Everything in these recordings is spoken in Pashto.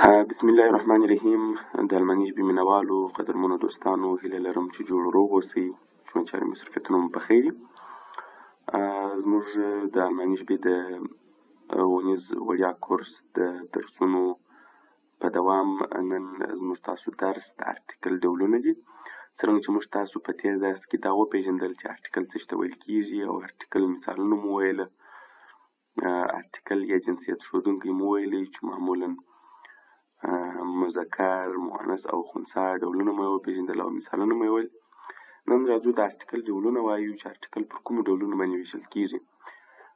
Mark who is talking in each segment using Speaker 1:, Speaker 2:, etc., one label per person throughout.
Speaker 1: بسم الله الرحمن الرحیم. د الماني ژبې مینوالو قدرمنو دوستانو، هیله لرم چې جوړ روغ اوسئ. ژوند چارې مصروفیتونه مو په خیر وي. زموږ د الماني ژبې د ونیز وړیا کورس د درسونو په دوام نن زموږ تاسو درس د ارټیکل ډولونه دي. څرنګه چې موږ تاسو په تېر درس کې دا وپېژندل چې ارټیکل څه ته ویل کېږي او ارټیکل مثالونه مو ویله. ارټیکل یا جنسیت ښودونکی مو ویلی چې معمولاً مذکر، مؤنث او خنثی ډولونه مو وپېژندل او مثالونه مو ویل. نن راځو د ارټیکل ډولونه وایو چې ارټیکل پر کومو ډولونو باندې ویشل کېږي.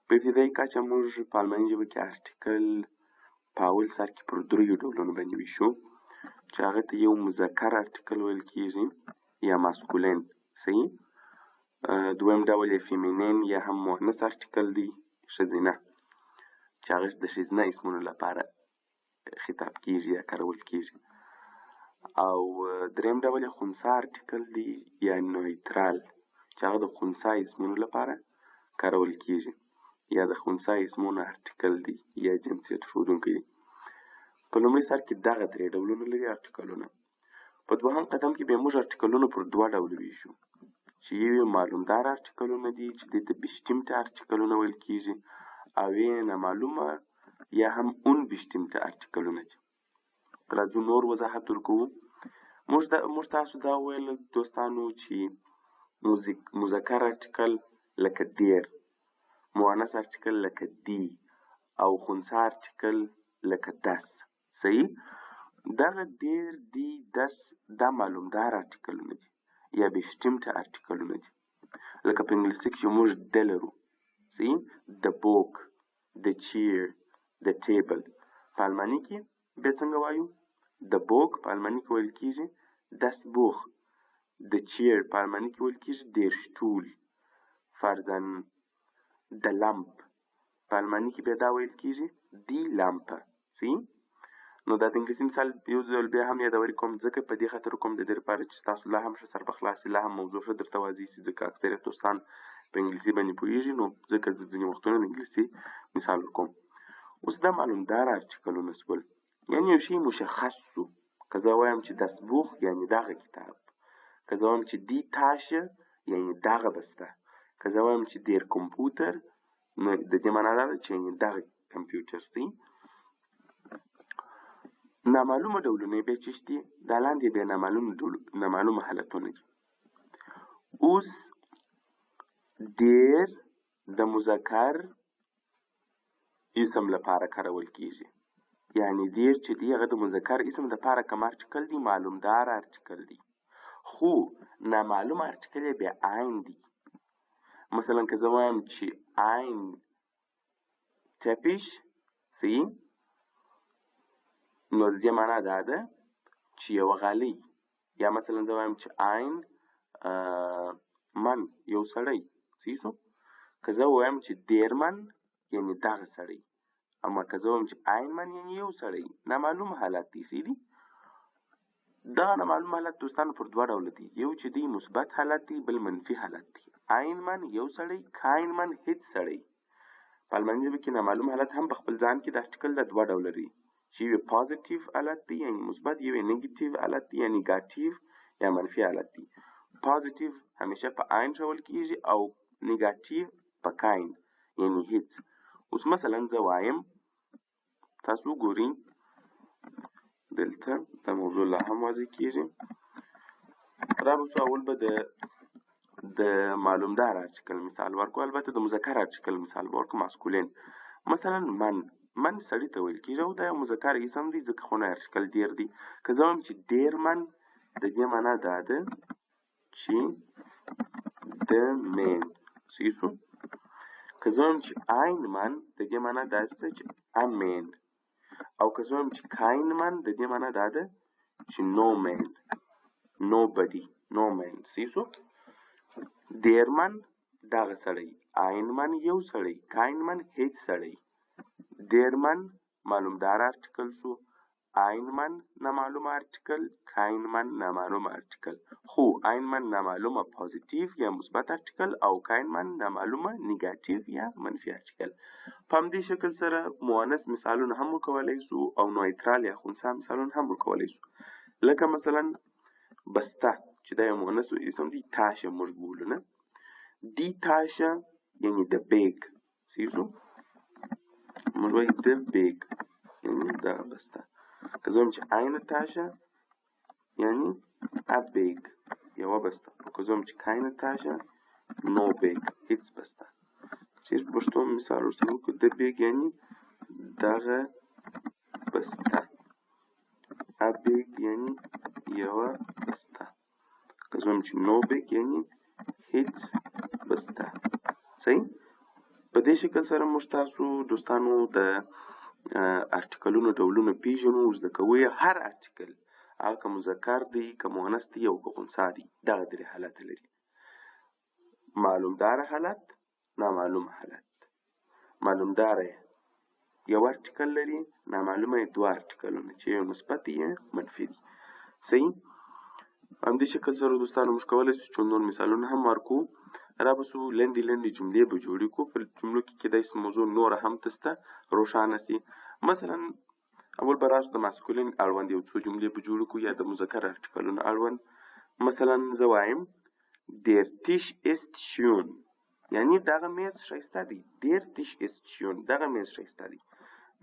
Speaker 1: په ابتدایي کچه موږ په الماني ژبه کې ارټیکل په اول سر کې پر دریو ډولونو باندې ویشو چې هغه ته یو مذکر ارټیکل ویل کېږي یا ماسکولین. صحیح. دویم ډول یې فیمینین یا هم مؤنث ارټیکل دی، ښځینه، چې هغه د ښځینه اسمونو لپاره خطاب کېږي یا کارول کېږي. او دریم ډول یې خنثی ارټیکل دی یا نیوترال، چې هغه د خنثی اسمونو لپاره کارول کېږي یا د خنثی اسمونو ارټیکل دی یا جنسیت ښودونکی دی. په لومړي سر کې دغه درې ډولونه لري ارټیکلونه. په دوهم قدم کې بیا موږ ارټیکلونه پر دوه ډوله ویشو چې یو یې معلومدار ارټیکلونه دي چې دې ته بشتیمته ارټیکلونه ویل کېږي، او یې نامعلومه یا هم اون بشتیمته ارټیکلونه دي. راځو نور وضاحت ورکوو. موږ تاسو دا ویل دوستانو چې مذکر ارټیکل لکه دیر، مؤنث ارټیکل لکه دی او خنثی ارټیکل لکه دس. صحیح. دغه دیر، دی، دس دا معلومدار ارټیکلونه دي یا بشتیمته ارټیکلونه دي. لکه په انګلیسي کې چې موږ د لرو. صحیح. د بوک، د چیر، د ټیبل. په الماني کې بیا څنګه وایو؟ د بوک په الماني کې ویل کېږي دس بوخ. د چیر په الماني کې ویل کېږي دیر شټول. فرضاً د لمپ په الماني کې بیا دا ویل کېږي دی لامپه. صحیح. نو دا د انګلیسي مثال یو ځل بیا هم یادوري کوم، ځکه په دې خاطر کوم د دې لپاره چې تاسو لا هم ښه سربخلاصي، لا هم موضوع ښه درته واضح شي، ځکه اکثریت دوستان په انګلیسي باندې پوهېږي، نو ځکه زه ځینې وختونه د انګلیسي مثال ورکوم. اوس دا معلومدار ارټیکلونه شول، یعنې یو شی مشخص شو. که زه وایم چې دس بوخ یعنې دغه کتاب، که زه وایم چې دی تاشه یعنې دغه بسته، که زه وایم چې دیر کمپیوټر نو د دې معنا دا ده چې یعنې دغه کمپیوټر. صحیح. نامعلومه ډولونه بیا چې دي، دا لاندې بیا نامعلومه حالتونه دي. اوس دیر د مذکر اسم لپاره کارول کېږي، یعنی دیر چې دی هغه د مذکر اسم لپاره کوم ارټیکل دی؟ معلومدار ارټیکل دی. خو نامعلوم ارټیکل یې بیا عین دی. مثلا که زه وایم چې عین تپش، صحیح، نو د دې معنا دا ده چې یوه غالۍ. یا مثلا زه وایم چې عین من یو سړی. صحیح شو. که زه وایم چې دیر من یعنې دغه سړی، اما که زه وایم چې عین من یعنې یو سړی، نامعلوم حالت دی. صحیح دی. دا نامعلوم حالت دوستانو پر دوه ډوله دی. یو چې دی مثبت حالت دی، بل منفي حالت دی. عین من یو سړی، کاین من هیڅ سړی. په الماني ژبه کې نامعلوم حالت هم په خپل ځان کې د ارټیکل د دوه ډوله لري، چې یو پازیټیو حالت دی یعنې مثبت، یو نیګیټیو حالت دی یا نیګاتیو یا منفي حالت دی. پازیټیو همیشه په عین شول کېږي او نیګاتیو په کاین یعنې هیڅ. اوس مثلا زه وایم، تاسو ګورئ دلته دا موضوع لا هم واضح کېږي. رابطو اول به د معلومدار ارټیکل مثال ورکو، البته د مذکر ارټیکل مثال به ورکو، ماسکولین. مثلا من سړي ته ویل کېږي او دا یو مذکر اسم دی ځکه خو نه ارټیکل ډیر دی. که زه وایم چې ډیر من، د دې معنا دا ده چې د مین. صحیح شو. که زه وایم چې عین من، د دې معنا دا ده چې ام مین. او که زه وایم چې کاین من، د دې معنا دا ده چې نو مین، نو بډي، نو مین. صحیح شو. دیر من دغه سړی، عین من یو سړی، کاین من هیڅ سړی. دیر من معلومدار ارټیکل شو Einman نامعلوم ارتکل، کاینمن نامعلوم ارتکل. خو einman نامعلومه پازیتیو یا مثبت ارتکل او کاینمن نامعلومه نیگاتیو یا منفي ارتکل. په همدې شکل سره مؤنث مثالونه هم وکولای شو او نویترال یا خنثی مثالونه هم وکولای شو. لکه مثلا بسته چې دا یو مؤنث اسم دی، تاشه موږ بولو نه. دی تاشه یعنی د بیگ سیزو موږ وایو د بیگ یعنی دا بسته. که زه وایم چې eine Tasche یعنی a bag یوه بسته. او که زه وایم چې keine Tasche no bag هیڅ بسته. چې پښتو مثال ورسره وکړو د بیگ یعنی دغه بسته. a bag یعنی یوه بسته. که زه وایم چې no bag یعنی هیڅ بسته. صحیح؟ په دې شکل سره موږ تاسو دوستانو د ارتکلونو ډولونه پیژنو. زده کوئ هر ارتکل هغه که مذکر دی که مؤنث دی او که خنثی دی دغه درې حالته لري: معلومداره حالت، نامعلوم حالت. معلومداره یو ارتکل لري، نامعلومه یې دوه ارتکلونه چې یو مثبت دی یا منفي دی. صحیح؟ همدې شکل سره دوستانو موږ کولی شو چې نور مثالونه هم ورکړو. را به سو لنډې لنډې جملې به جوړې کړو. په جملو کې کیدای شي موضوع نوره هم تسته روښانه سي. مثلا اول به راشو د ماسکولین اړوند یو څو جملې به جوړې کړو یا د مذکر ارتکلونو اړوند. مثلا زه وایم der Tisch ist schön یعنی دغه میز ښایسته دی. der Tisch ist schön دغه میز ښایسته دی.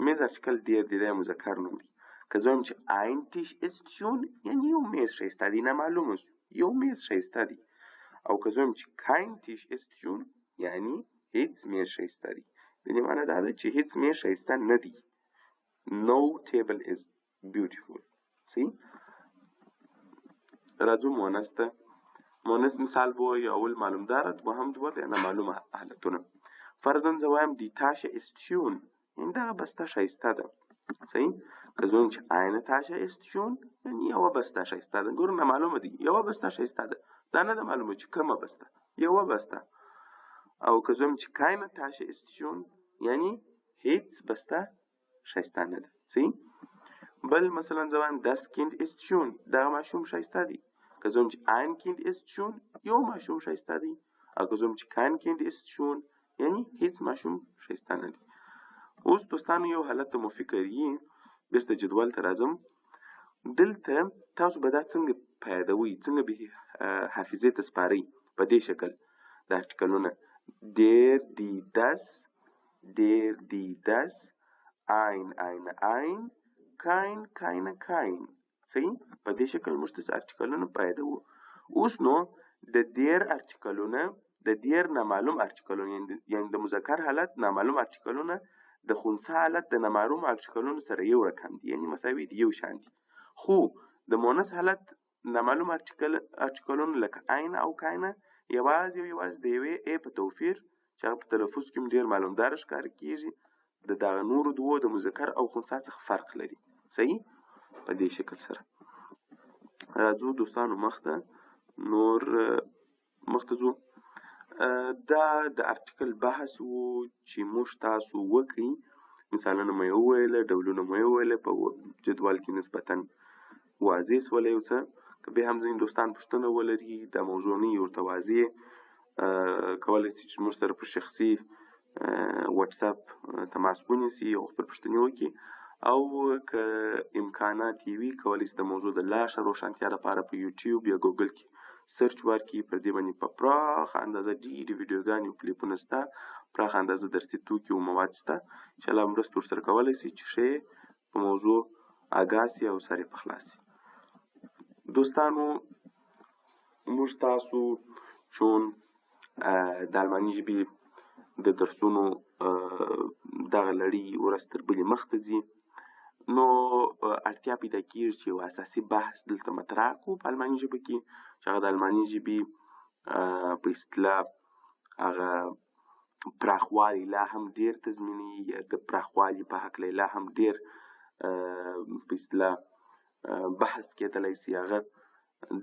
Speaker 1: میز ارتکل ډیر دی، دا مذکر نوم دی. که زه وایم چې ein Tisch ist schön یعنی یو میز ښایسته دی، نامعلومه شو یو میز ښایسته دی. او که زه وایم چې kein Tisch ist schön یعنی هیڅ میز ښایسته دی. د دې معنی دا ده چې هیڅ میز ښایسته نه دی. No table is beautiful. صحیح؟ راځو مؤنث ته. مؤنث مثال به وایو اول معلومداره، دوهم دوه د نامعلومه حالتونه. فرضاً زه وایم die Tasche ist schön یعنې دغه بسته ښایسته ده. صحیح؟ که زه وایم چې eine Tasche ist schön یعنې یوه بسته ښایسته ده. ګوره نامعلومه دی، یوه بسته ښایسته ده. دا نه ده معلومه چې کومه بسته، یوه بسته. او که زه وایم چې keine Tasche ist schön یعنې هیڅ بسته ښایسته نه ده. صحیح؟ بل مثلا زه وایم das Kind ist schön دغه ماشوم ښایسته دی. که زه وایم چې ein Kind ist schön یو ماشوم ښایسته دی. او که زه وایم چې kein Kind ist schön یعنې هیڅ ماشوم ښایسته نه دی. اوس دوستانو یو حالت ته مو فکر یي، بیرته جدول ته راځم. دلته تاسو به دا څنګه پیدوئ، څنګه به حافظې ته سپارئ په دې شکل د ارتکلونه: der die das der die das ein eine ein kein keine kein. صحیح؟ په دې شکل موږ د ارتکلونه پیدوو. اوس نو د دیر ارتکلونه د دیر نامعلوم ارتکلونه یعنې د مذکر حالت نامعلوم ارتکلونه د خنثی حالت د نامعلوم ارتکلونو سره یو رقم دي، یعنې مساوي دي، یو شان دي. خو د مؤنث حالت نامعلوم ارتکلونه لکه عین او کاینه یوازې او یوازې د یوې ای په توفیر چې هغه په تلفظ کې هم ډېر معلومداره ښکاره کېږي د دغه نورو دوو د مذکر او خنثی څخه فرق لري. صحیح؟ په دې شکل سره راځو دوستانو مخته، نور مخته ځو. دا د ارتکل بحث و چې موږ تاسو وکړئ. مثالونه مو یې وویله، ډولونه مو یې وویله، په جدول کې نسبتا واضح سوله یو څه. که بیا هم ځینې دوستان پوښتنه ولري د موضوع نه ورته واضح کولی شي چې موږ سره په شخصي واتساپ تماس ونیسي او خپل پوښتنې وکړي. او که امکانات یې وي کولی شي د موضوع د لا ښه روښانتیا لپاره په یوټیوب یا ګوګل کې سرچ ورکړي. پر دې باندې په پراخه اندازه ډېرې ویډیوګانې او کلیپونه شته، پراخه اندازه درسي توکي او مواد شته چې الله مرسته ورسره کولی شي چې ښه په موضوع آګاه سي او سر یې پخلا سي. دوستانو موږ تاسو چون د الماني ژبې د درسونو دغه لړۍ ورځ تر بلې مخته ځي، نو اړتیا پیدا کېږي چې یو اساسي بحث دلته مطرح کړو په الماني ژبه کې چې هغه د الماني ژبې په اصطلاح هغه پراخوالی لا هم ډېر تضمینوي، یا د پراخوالي په هکله لا هم ډېر په اصطلاح بحث کېدلی سي. هغه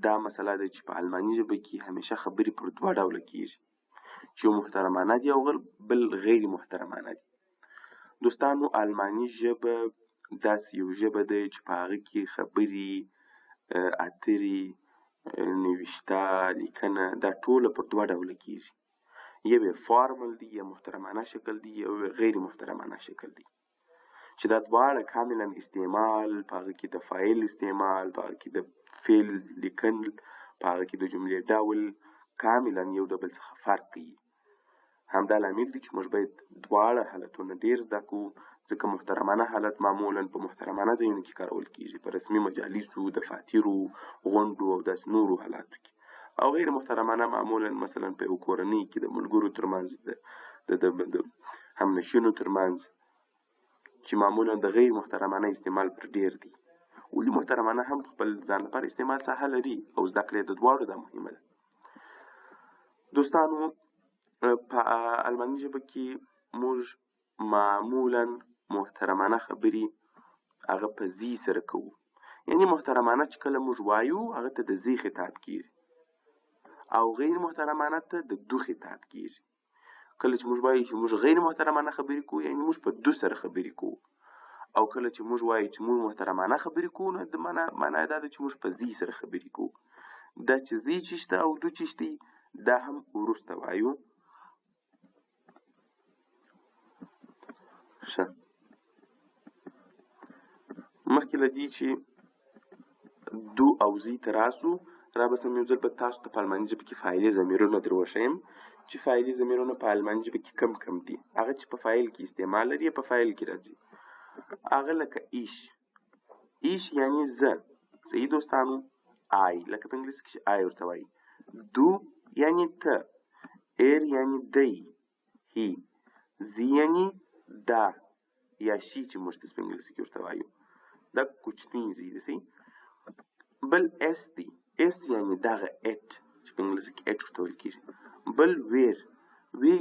Speaker 1: دا مسله ده چې په الماني ژبه کې همیشه خبرې پر دوه ډوله کېږي، چې یو محترمانه دي او بل غیر محترمانه دي. دوستانو الماني ژبه داسې یو ژبه ده چې په هغه کې خبرې، اترې، نوشته، لیکنه دا ټوله پر دوه ډوله کېږي. یو یې فارمل دی یا محترمانه شکل دی، یو یې غیر محترمانه شکل دی چې دا دواړه کاملا استعمال، په هغه کې د فاعل استعمال، په هغه کې د فعل لیکل، په هغه کې د جملې ډول کاملا یو د بل څخه فرق کوي. همدا لامل دی چې موږ باید دواړه حالتونه ډېر زده کړو، ځکه محترمانه حالت معمولا په محترمانه ځایونو کې کارول کېږي، په رسمي مجالسو، دفاترو، غونډو او داسې نورو حالاتو کې. او غیر محترمانه معمولا مثلا په یو کورنۍ کې د ملګرو ترمنځ، د همنشینو ترمنځ، چې معمولا د غیر محترمانه استعمال پر ډېر دی. ولې محترمانه هم خپل ځان لپاره استعمال ساحه لري او زده کړه د دواړو دا مهمه ده. دوستانو، په الماني ژبه کې موږ معمولا محترمانه خبرې هغه په زی سره کوو. یعنی محترمانه چې کله موږ وایو هغه ته د زی خطاب کېږي، او غیر محترمانه ته د دو خطاب کېږي. کله چې موږ وایو چې موږ غیر محترمانه خبرې کوو، یعنی موږ په دو سره خبرې کوو. او کله چې موږ وایو چې موږ محترمانه خبرې کوو، نو د معنا دا ده چې موږ په زی سره خبرې کوو. دا چې زی چې شته او دو چې شته دا هم وروسته وایو. ښه، مخکې له دې چې دو او زی ته راسو، را به سم یو ځل به تاسو ته په الماني ژبه کې فاعلي ضمیرونه در وښیم چې فاعلي ضمیرونه په الماني ژبه کې کم کم دي. هغه چې په فاعل کې استعمال لري په فاعل کې راځي. هغه لکه ایش یعنی زه، صحیح دوستانو. آی لکه په انګلیسي کې آی ورته وایي. دو یعنی ته، ایر یعنی دی، هی، زی یعنی دا یا شی چې موږ په انګلیسي کې ورته وایو. دا کوچنی زی دی، صحیح. بل اس دی، اس یعنی دغه اټ چې په انګلیسي کې اټ ورته ویل کېږي. بل ویر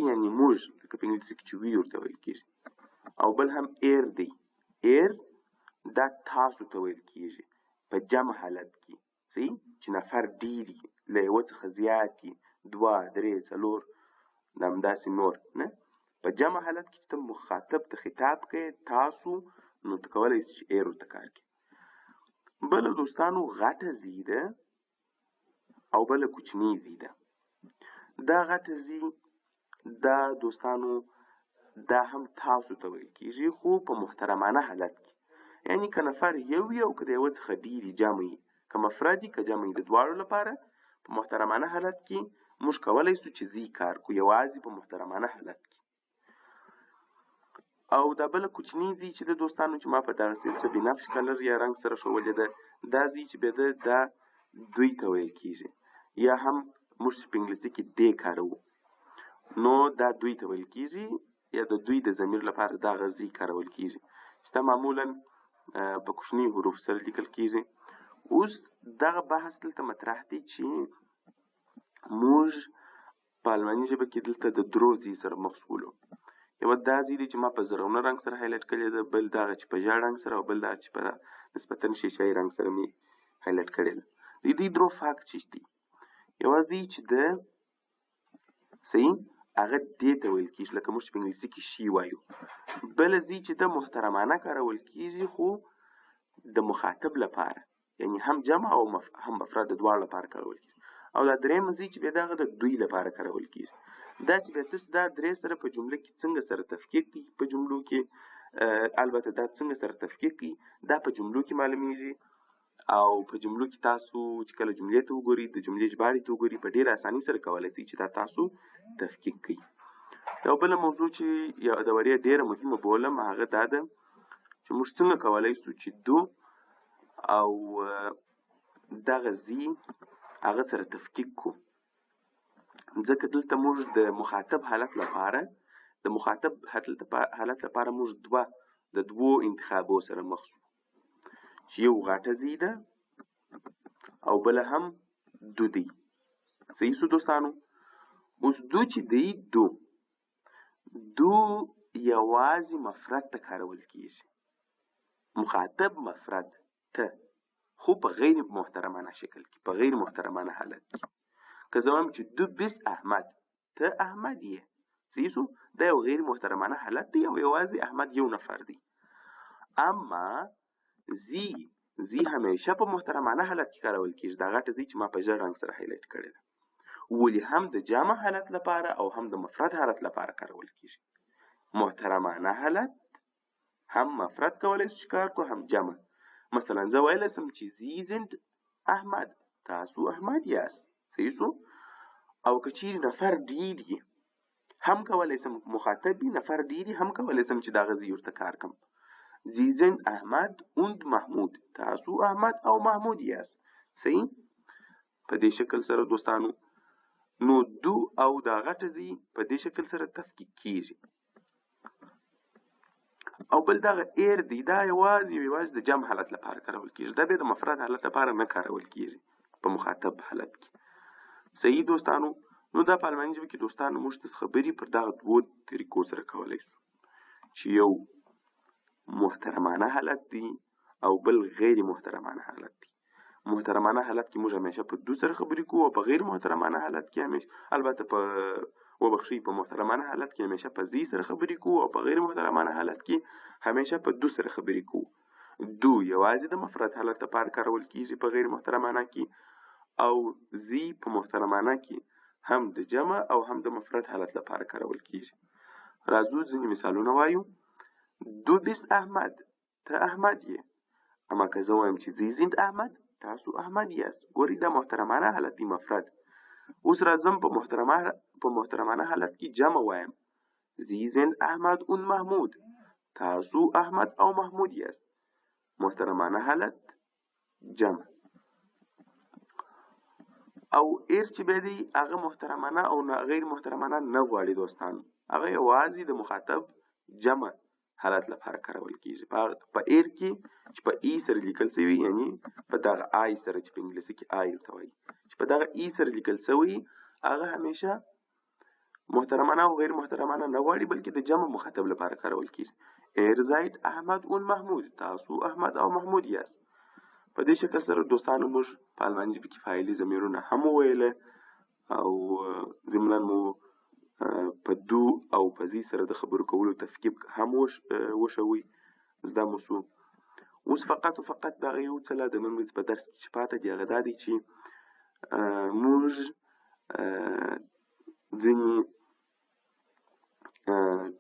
Speaker 1: یعنی موږ لکه په انګلیسي کې چې وی ورته ویل کېږي. او بل هم ایر دی، ایر دا تاسو ته ویل کېږي په جمع حالت کې، صحیح، چې نفر ډېر وي، له یوه څخه زیات وي، دوه، درې، څلور، همداسې نور نه. په جمع حالت کې چې ته مخاطب ته خطاب کوې تاسو، نو ته کولی شې چې ایر ورته کار کړې. بله دوستانو غټه زی ده او بله کوچنی زی ده. دا غټه زی دا دوستانو دا هم تاسو ته ویل کېږي، خو په محترمانه حالت کې. یعنی که نفر یو وي او که د یوه څخه ډېر وي، جمع وي، که مفرد وي که جمع وي، د دواړو لپاره په محترمانه حالت کې موږ کولی شو چې زی کار کړو، یوازې په محترمانه حالت کې. او دا بله کوچني زی چې د دوستانو چې ما په دغسې بنفش کلر یا رنګ سره ښودلې ده، دا زی چې بیا ده دا دوی ته ویل کېږي، یا هم موږ په انګلیسي کې دی کاروو، نو دا دوی ته ویل کېږي، یا د دوی د ضمیر لپاره دغه زی کارول کېږي چې دا معمولا په کوچني حروف سره لیکل کېږي. اوس دغه بحث دلته مطرح دی چې موږ په الماني ژبه کې دلته د درو زی سره مخ شولو. یوه دا زی دی چې ما په زرغونه رنګ سره هایلایټ کړې ده، بل دغه چې په ژیړ رنګ سره، او بل دغه چې په نسبتا شیشایي رنګ سره مې هایلایټ کړې ده. د دې درو فرق څه دی؟ یوه زی چې ده صحیح هغه دې ته ویل کېږي، لکه موږ په انګلیسي کې شي وایو. بله زی چې ده محترمانه کارول کېږي، خو د مخاطب لپاره، یعنی هم جمع او هم مفرد د دواړو لپاره کارول کېږي. او دا درېیمه زی چې بیا دغه د دوی لپاره کارول کېږي. دا چې بیا تاسو دا درې سره په جمله کې څنګه سره تفکیک کوي، په جملو کې البته دا څنګه سره تفکیک کوي دا په جملو کې معلومیږي. او په جملو کې تاسو چې کله جملې ته وګورئ، د جملې ژباړې ته وګورئ، په ډېره اسانۍ سره کولی شئ چې دا تاسو تفکیک کوي. یو بله موضوع چې یادورې ډېره مهمه بولم هغه دا ده چې موږ څنګه کولی شو چې دو او دغه زی هغه سره تفکیک کړو. ځکه دلته موږ د مخاطب حالت لپاره موږ د دوو انتخابو سره مخ شو، چې یو غټه زی ده او بله هم دو دی. صحیح شو دوستانو؟ اوس دو چې دی دو یوازې مفرد ته کارول کېږي، مخاطب مفرد ته، خو په غیر محترمانه شکل کې، په غیر محترمانه حالت کې. که زه وایم چې دو بیست احمد، ته احمد یې، صحیح شو؟ دا یو غیر محترمانه حالت دی او یوازې احمد یو نفر دی. اما زی همیشه په محترمانه حالت کې کارول کیږي. دا غټه زی چې ما په ژړ رنګ سره هایلایټ کړې ده، ولې هم د جمع حالت لپاره او هم د مفرد حالت لپاره کارول کیږي. محترمانه حالت هم مفرد کولی شي کار کو، هم جمع. مثلا زه ویلی سم چې زی زند احمد، تاسو احمد یاست. صحیح شو؟ او که چیرې نفر ډیر وي هم کولی سم، مخاطب وي نفر ډیر هم کولی سم چې دغه زی ورته کار کړم. زی زند احمد und محمود، تاسو احمد او محمود یاست. صحیح؟ په دې شکل سره دوستانو نو دو او دا غټه زی په دې شکل سره تفکیک کیږي. او بل دغه ایر دی دا یوازې د جمع حالت لپاره کارول کیږي، دا بیا د مفرد حالت لپاره نه کارول کیږي په مخاطب حالت کې. صحیح دوستانو؟ نو دا په الماني ژبه کې دوستانو موږ د خبرې پر دغه دوو طریقو سره کولی شو چې یو محترمانه حالت دی او بل غیر محترمانه حالت دی. محترمانه حالت کې موږ همیشه په دو سره خبرې کوو او په غیر محترمانه حالت کې همیشه، البته په په محترمانه حالت کې همیشه په زی سره خبرې کوو او په غیر محترمانه حالت کې همیشه په دو سره خبرې کوو. دو یوازې د مفرد حالت لپاره کارول کیږي په غیر محترمانه کې، او زی په محترمانه کې هم د جمع او هم د مفرد حالت لپاره کارول کیږي. راځو ځینې مثالونه وایو. دو بیست احمد، ته احمد یې. اما که زه وایم چې زی زند احمد، تاسو احمد یاست. ګورئ دا محترمانه حالت دی، مفرد. اوس راځم په محترمانه حالت کې جمع وایم. زی زند احمد und محمود، تاسو احمد او محمود یاست. محترمانه حالت جمع. او ایر چې به دی هغه محترمانه او غیر محترمانه نه غواړي دوستانو، هغه یوازې د مخاطب جمع حالت لپاره کارول کیږي. په ایر کې چې په ای سره لیکل شوی، یعنی په دغه آی سره چې په انګلیسي کې آی ورته وایي، چې په دغه ای سره لیکل شوی هغه همیشه محترمانه او غیر محترمانه نه غواړي بلکې د جمع مخاطب لپاره کارول کیږي. ایر زاید احمد und محمود، تاسو احمد او محمود یاست. په دې شکل سره دوستانو موږ په الماني ژبه کې فاعلي ضمیرونه هم وویله او ضمناً مو په دو او په زی سره د خبرو کولو تفکیک هم وشوي، زده مو شو. اوس فقط دغه یو څه لا د نن ورځې په درس کې چې پاته دي هغه دا دی چې موږ ځینې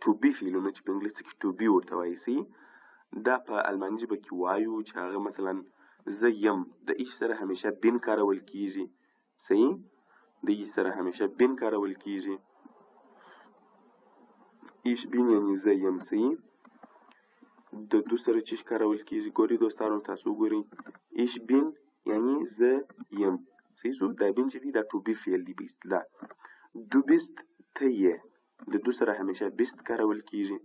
Speaker 1: to be فعلونه چې په انګلیسي کې to be ورته وایي سي، دا په الماني ژبه کې وایو چې هغه مثلا زه یم، د ایش سره همیشه بین کارول کیږي. صحیح؟ د ایش سره همیشه بین کارول کیږي. ایش بین یعنی زه یم. صحیح؟ د دو سره چیش کارول کیږي؟ ګوري دوستانو تاسو ګورئ، ایش بین یعنی زه یم. صحیح شو؟ دا بین چې دی دا to be فعل دی په اصطلاح. دو بیست ته یې، د دو سره همیشه بیست کارول کیږي.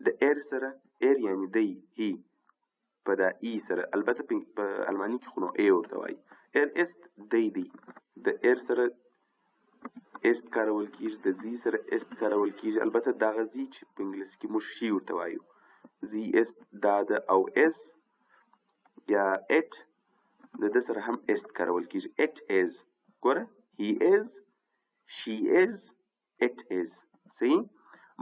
Speaker 1: د ایر سره ایر یعنی دی، هی په دا ای سره، البته په الماني کې خو نو ای ورته وایي. ایر است دی. د ایر سره است کارول کیږي، د زی سره است کارول کیږي. البته دغه زی چې په انګلیسي کې موږ شي ورته وایو، زی است دا د او اس یا اټ د ده سره هم است کارول کیږي. اټ از، ګوره هی از، شي از، اټ از. صحیح؟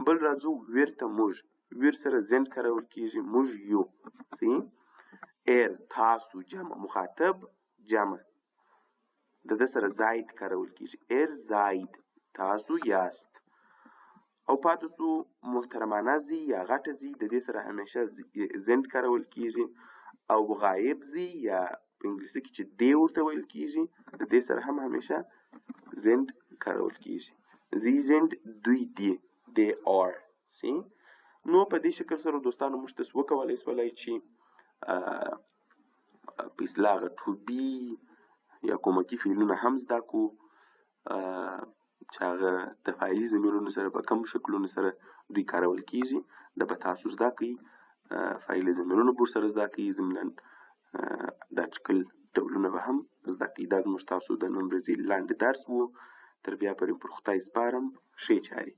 Speaker 1: بل راځو ویر ته موږ، ویر سره زند کارول کیږي، موږ یو. صحیح؟ ایر تاسو جمع، مخاطب جمع، د ده سره زاید کارول کیږي. ایر زاید، تاسو یاست. او پاتې شو محترمانه زی یا غټه زی، د دې سره همیشه زند کارول کیږي. او غایب زی یا په انګلیسي کې چې دی ورته ویل کیږي، د دې سره هم همیشه زند کارول کیږي. زی زند دوی دی، they are. See؟ نو په دې شکل سره دوستانو موږ تاسو وکولای شولای چې په اصطلاح to be یا کومکی فعلونه هم زده کو چې هغه د فاعلي ضمیرونو سره په کوم شکلونو سره دوی کارول کیږي. د به تاسو زده کوي فاعلي ضمیرونه به ورسره زده کوي، ضمناً دا شکل ډولونه به هم زده کوي. دا زموږ تاسو د نن ورځې لاندې درس و. تر بیا پورې پر خدای سپارم. ښې چارې.